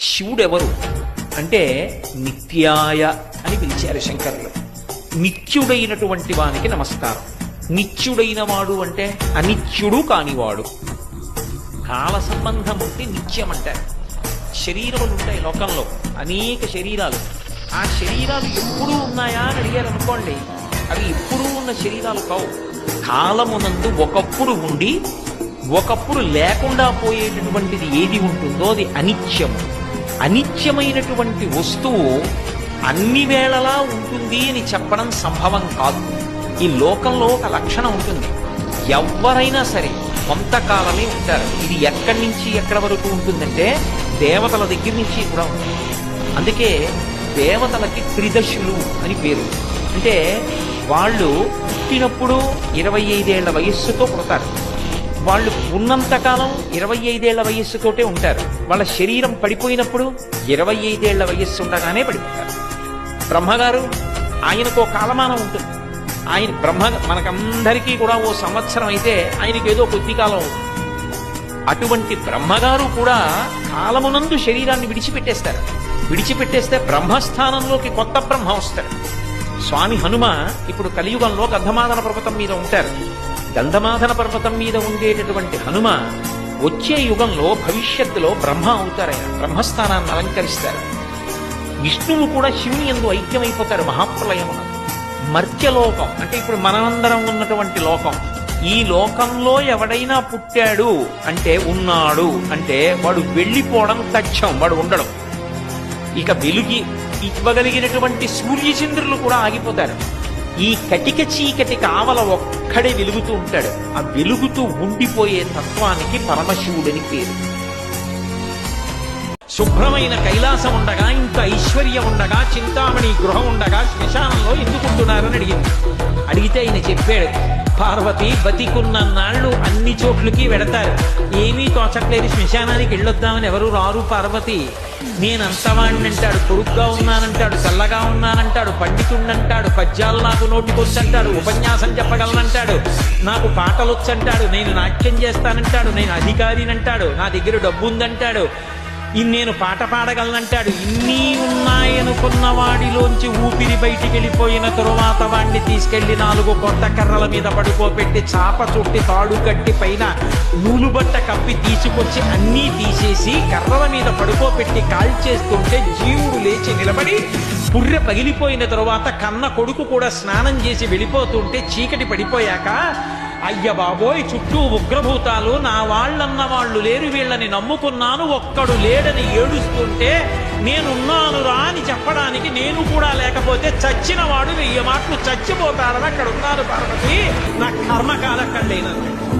శివుడెవరు అంటే నిత్యాయ అని పిలిచారు శంకరులు. నిత్యుడైనటువంటి వానికి నమస్కారం. నిత్యుడైన వాడు అంటే అనిత్యుడు కానివాడు. కాల సంబంధం ఉంటే నిత్యం అంటారు. శరీరములు ఉంటాయి లోకంలో, అనేక శరీరాలు. ఆ శరీరాలు ఎప్పుడూ ఉన్నాయా అని అడిగారు అనుకోండి, అవి ఎప్పుడూ ఉన్న శరీరాలు కావు. కాలమునందు ఒకప్పుడు ఉండి ఒకప్పుడు లేకుండా పోయేటటువంటిది ఏది ఉంటుందో అది అనిత్యము. అనిత్యమైనటువంటి వస్తువు అన్ని వేళలా ఉంటుంది అని చెప్పడం సంభవం కాదు. ఈ లోకంలో ఒక లక్షణం ఉంటుంది, ఎవరైనా సరే కొంతకాలమే ఉంటారు. ఇది ఎక్కడి నుంచి ఎక్కడి వరకు ఉంటుందంటే దేవతల దగ్గర నుంచి కూడా ఉంటుంది. అందుకే దేవతలకి త్రిదశులు అని పేరు. అంటే వాళ్ళు పుట్టినప్పుడు 25 ఏళ్ల వయస్సుతో పుడతారు. వాళ్ళు ఉన్నంతకాలం 25 ఏళ్ల వయస్సుతోటే ఉంటారు. వాళ్ళ శరీరం పడిపోయినప్పుడు 25 ఏళ్ల వయస్సు ఉండగానే పడిపోతారు. బ్రహ్మగారు ఆయనకు ఓ కాలమానం ఉంటుంది. ఆయన మనకందరికీ కూడా ఓ సంవత్సరం అయితే ఆయనకి ఏదో కొద్ది కాలం ఉంటుంది. అటువంటి బ్రహ్మగారు కూడా కాలమునందు శరీరాన్ని విడిచిపెట్టేస్తారు. విడిచిపెట్టేస్తే బ్రహ్మస్థానంలోకి కొత్త బ్రహ్మ వస్తాడు. స్వామి హనుమ ఇప్పుడు కలియుగంలో గంధమాదన పర్వతం మీద ఉంటారు. గంధమాదన పర్వతం మీద ఉండేటటువంటి హనుమ వచ్చే యుగంలో భవిష్యత్తులో బ్రహ్మ అవుతారు. ఆయన బ్రహ్మస్థానాన్ని అలంకరిస్తారు. విష్ణువు కూడా శివుని యందు ఐక్యమైపోతారు మహాప్రలయమున. మర్త్యలోకం అంటే ఇప్పుడు మనమందరం ఉన్నటువంటి లోకం. ఈ లోకంలో ఎవడైనా పుట్టాడు అంటే ఉన్నాడు అంటే వాడు వెళ్ళిపోవడం తథ్యం, వాడు ఉండడం. ఇక వెలుగి ఇవ్వగలిగినటువంటి సూర్యచంద్రులు కూడా ఆగిపోతారు. ఈ కటిక చీకటి కావల ఒక్కడే వెలుగుతూ ఉంటాడు. ఆ వెలుగుతూ ఉండిపోయే తత్వానికి పరమశివుడని పేరు. శుభ్రమైన కైలాసం ఉండగా, ఇంత ఐశ్వర్యం ఉండగా, చింతామణి గృహం ఉండగా శ్మశానంలో ఎందుకుంటున్నారని అడిగింది. అడిగితే ఆయన చెప్పాడు, పార్వతి బతికున్న నాళ్ళు అన్ని చోట్లకి వెడతారు, ఏమీ తోచట్లేదు, శ్మశానానికి వెళ్ళొద్దామని ఎవరు రారు పార్వతి. నేనంతవాణ్ణి అంటాడు, పొడుగ్గా ఉన్నానంటాడు, చల్లగా ఉన్నానంటాడు, పండితుణ్ణంటాడు, పద్యాలు నాకు నోటికొచ్చంటాడు, ఉపన్యాసం చెప్పగలనంటాడు, నాకు పాటలొచ్చంటాడు, నేను నాట్యం చేస్తానంటాడు, నేను అధికారినంటాడు, నా దగ్గర డబ్బు ఉందంటాడు, నేను పాట పాడగలనంటాడు. ఇన్ని ఉన్నాయనుకున్న వాడిలోంచి ఊపిరి బయటికి వెళ్ళిపోయిన తరువాత వాడిని తీసుకెళ్లి 4 కొత్త కర్రల మీద పడుకోబెట్టి చాప చుట్టి తాడు కట్టి పైన నూలుబట్ట కప్పి తీసుకొచ్చి అన్నీ తీసేసి కర్రల మీద పడుకోబెట్టి కాల్చేస్తుంటే జీవుడు లేచి నిలబడి పుర్రె పగిలిపోయిన తరువాత కన్న కొడుకు కూడా స్నానం చేసి వెళ్ళిపోతుంటే చీకటి పడిపోయాక, అయ్య బాబోయ్ చుట్టూ ఉగ్రభూతాలు, నా వాళ్ళన్న వాళ్ళు లేరు, వీళ్ళని నమ్ముకున్నాను, ఒక్కడు లేడని ఏడుస్తుంటే నేనున్నాను రా అని చెప్పడానికి నేను కూడా లేకపోతే చచ్చిన వాడు 1000 మాటలు చచ్చిపోతాడని అక్కడ ఉన్నారు పార్వతి, నా కర్మకాలక్కడలేనన్నాడు.